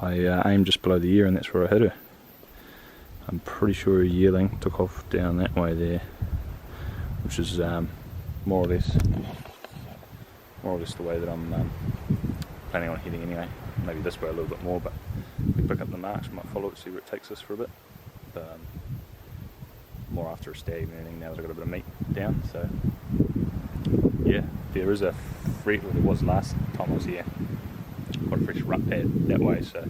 I aimed just below the ear and that's where I hit her. I'm pretty sure a yearling took off down that way there, which is more or less the way that I'm planning on heading anyway. Maybe this way a little bit more, but we pick up the marks, we might follow it, see where it takes us for a bit. But, more after a stag than anything now that I've got a bit of meat down, so yeah, there is a fresh, well, there was last time I was here, quite a fresh rut pad that way, so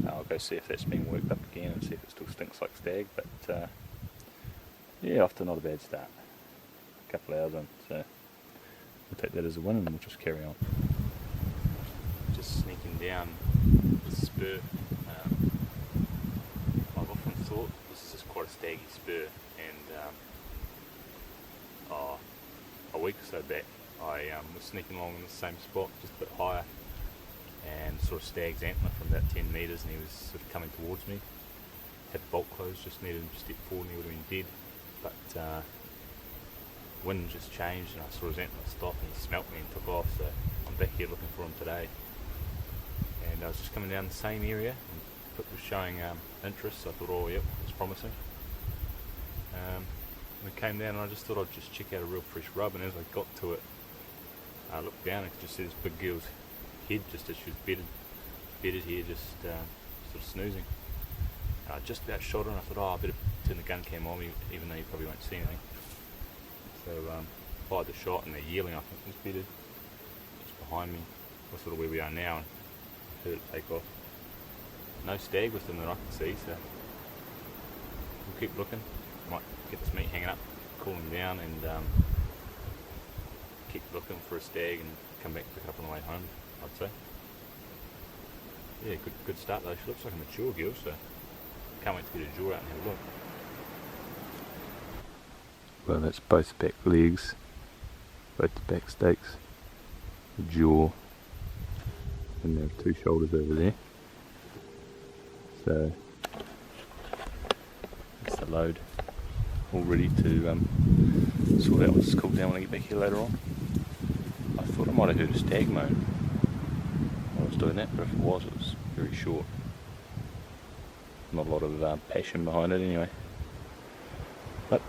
I'll go see if that's been worked up again and see if it still stinks like stag, but yeah, off to not a bad start. A couple of hours in, so we'll take that as a win and we'll just carry on. Just sneaking down the spur. I've often thought this is just quite a staggy spur, and a week or so back I was sneaking along in the same spot, just a bit higher, and saw a stag's antler from about 10 metres, and he was sort of coming towards me. Had the bolt closed, just needed him to step forward and he would have been dead, but wind just changed and I saw his antler stop and he smelt me and took off, so I'm back here looking for him today. And I was just coming down the same area and it was showing interest, so I thought, oh yep, it's promising. We came down and I just thought I'd just check out a real fresh rub, and as I got to it, I looked down and I could just see this big girl's head just as she was bedded here, just sort of snoozing. And I just about shot her and I thought, oh, I better turn the gun cam on, even though you probably won't see anything. So fired the shot, and the yearling I think was bedded just behind me. That's sort of where we are now, and heard it take off. No stag with them that I can see, so we'll keep looking. Might get this meat hanging up, cool them down, and keep looking for a stag and come back and pick it up on the way home, I'd say. Yeah, good start though. She looks like a mature girl, so can't wait to get her jaw out and have a look. Well, that's both back legs, both the back steaks, the jaw, and there are two shoulders over there. So that's the load, all ready to sort out what's cooled down when I get back here later on. I thought I might have heard a stag moan while I was doing that, but if it was very short. Not a lot of passion behind it anyway. But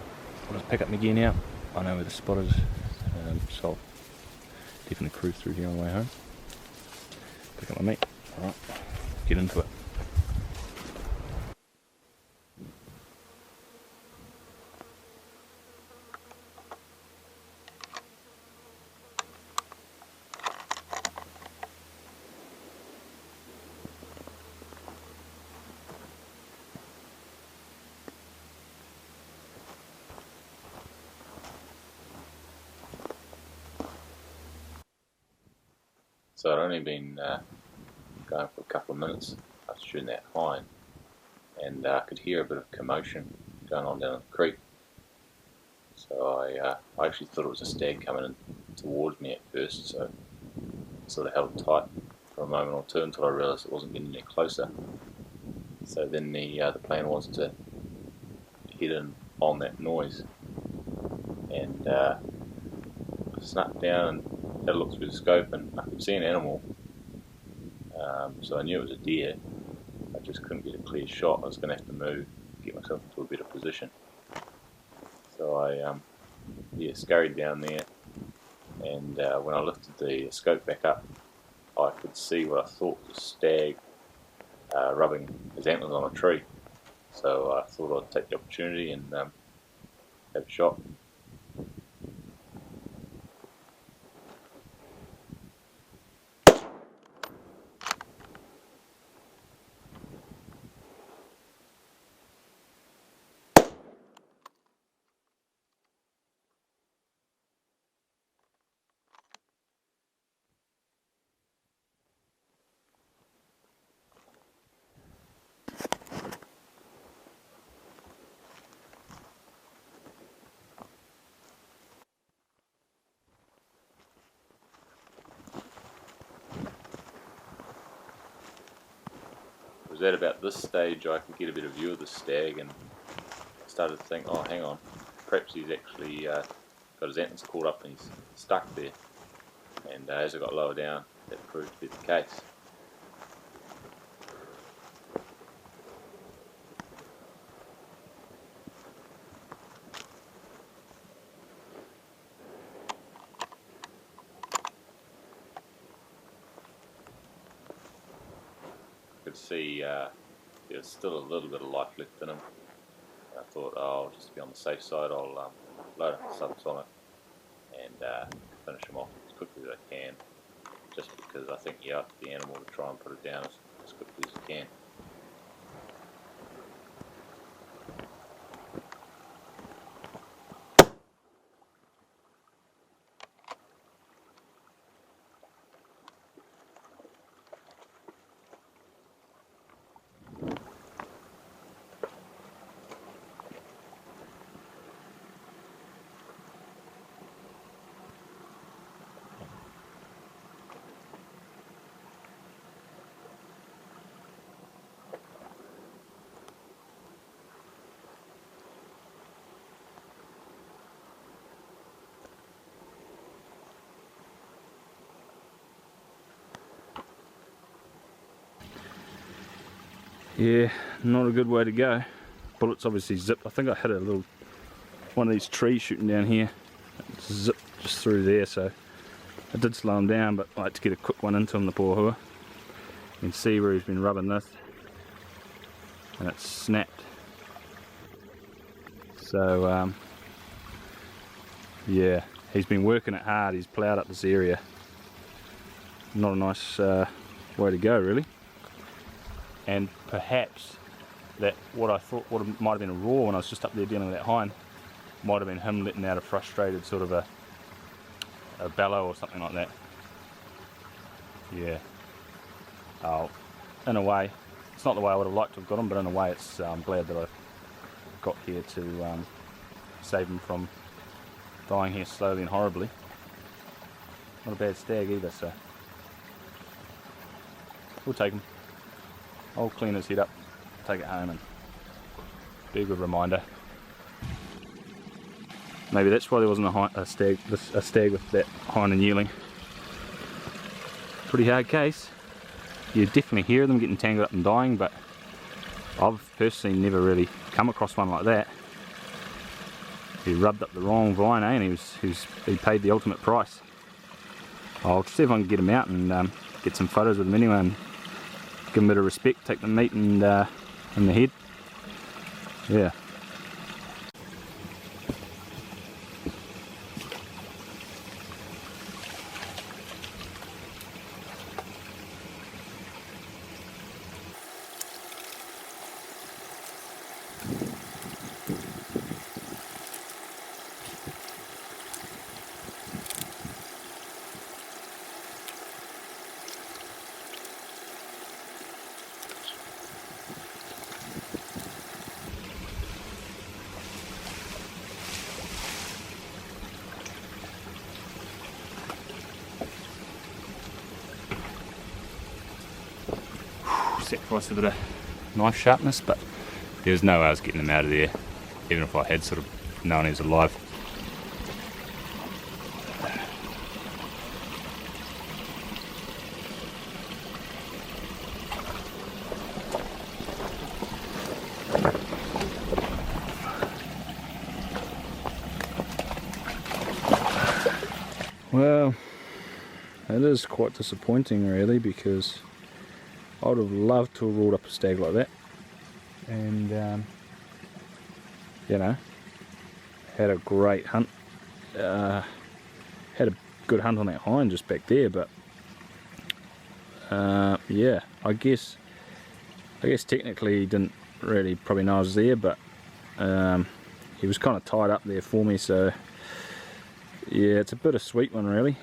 I'll just pick up my gear now. I know where the spot is, so I'll definitely cruise through here on the way home. Pick up my meat. Alright, get into it. So I'd only been going for a couple of minutes after shooting that hind, and I could hear a bit of commotion going on down the creek. So I actually thought it was a stag coming in towards me at first, so I sort of held tight for a moment or two until I realised it wasn't getting any closer. So then the plan was to head in on that noise, and I snuck down and had a look through the scope, and I could see an animal, so I knew it was a deer. I just couldn't get a clear shot. I was going to have to move, get myself into a better position. So I scurried down there, and when I lifted the scope back up, I could see what I thought was a stag rubbing his antlers on a tree. So I thought I'd take the opportunity and have a shot. It was at about this stage I could get a better view of the stag, and I started to think, oh hang on, perhaps he's actually got his antlers caught up and he's stuck there. And as I got lower down, that proved to be the case. could see there's still a little bit of life left in him. I thought, oh, I'll just be on the safe side. I'll load up the subs on it and finish him off as quickly as I can. Just because I think you have the animal to try and put it down as quickly as you can. Yeah, not a good way to go. Bullets obviously zipped. I think I hit a little one of these trees shooting down here. It zipped just through there, so I did slow him down, but I like to get a quick one into him, the poor hua. You can see where he's been rubbing this, and it's snapped. So yeah, he's been working it hard. He's ploughed up this area. Not a nice way to go, really. And perhaps that what I thought might have been a roar when I was just up there dealing with that hind might have been him letting out a frustrated sort of a bellow or something like that. Yeah. Oh, in a way, it's not the way I would have liked to have got him, but in a way it's I'm glad that I got here to save him from dying here slowly and horribly. Not a bad stag either, so we'll take him. I'll clean his head up, take it home, and be a good reminder. Maybe that's why there wasn't a stag with that hind and yearling. Pretty hard case. You definitely hear them getting tangled up and dying, but I've personally never really come across one like that. He rubbed up the wrong vine, eh? And he paid the ultimate price. I'll see if I can get him out and get some photos with him anyway, and give him a bit of respect, take the meat and the head. Yeah. Sacrificed a bit of knife sharpness, but there was no way I was getting him out of there, even if I had sort of known he was alive. Well, it is quite disappointing really, because I would have loved to have rolled up a stag like that, and you know, had a great hunt, had a good hunt on that hind just back there. But yeah, I guess technically he didn't really probably know I was there, but he was kind of tied up there for me, so yeah, it's a bittersweet one really.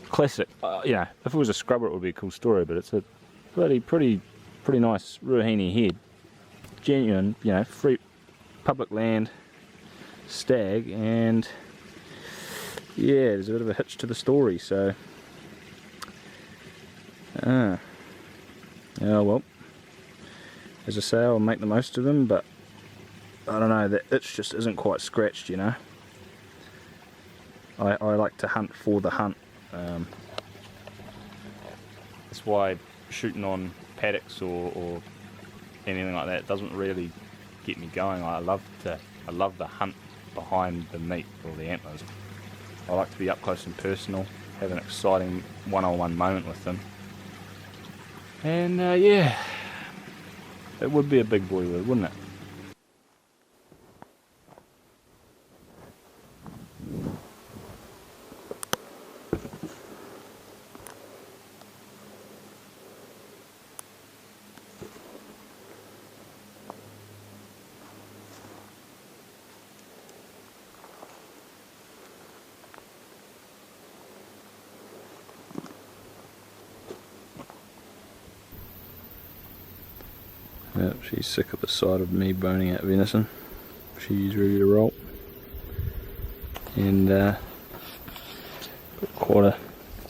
Classic, you know, if it was a scrubber it would be a cool story, but it's a pretty nice Ruahine head, genuine, you know, free public land stag, and yeah, there's a bit of a hitch to the story, so oh well, as I say, I'll make the most of them, but I don't know, that itch just isn't quite scratched, you know. I like to hunt for the hunt. That's why shooting on paddocks or anything like that doesn't really get me going. I love the hunt behind the meat or the antlers. I like to be up close and personal, have an exciting one-on-one moment with them. And yeah, it would be a big boy wood, wouldn't it? Yep, she's sick of the sight of me boning out venison. She's ready to roll. And got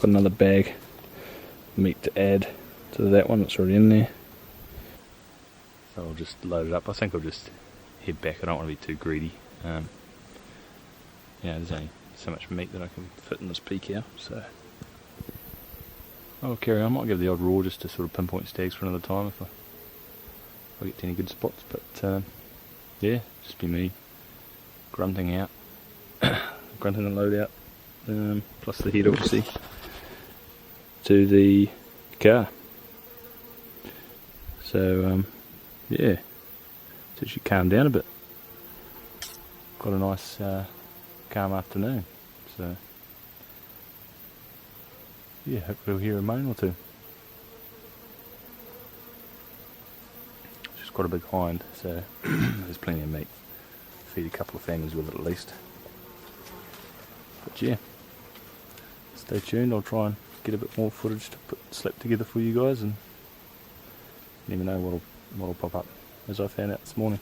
another bag of meat to add to that one that's already in there. So I'll just load it up. I think I'll just head back. I don't want to be too greedy. Yeah, there's only so much meat that I can fit in this pea cow, so I'll carry on. I might give the odd raw just to sort of pinpoint stags for another time if I get to any good spots, but yeah, just be me grunting out, grunting the load out, plus the head obviously, to the car. So yeah, so she calmed down a bit. Got a nice calm afternoon, so yeah, hopefully we'll hear a moan or two. Quite a big hind, so there's plenty of meat. Feed a couple of families with it at least. But yeah, stay tuned. I'll try and get a bit more footage to slap together for you guys, and let me know what'll pop up as I found out this morning.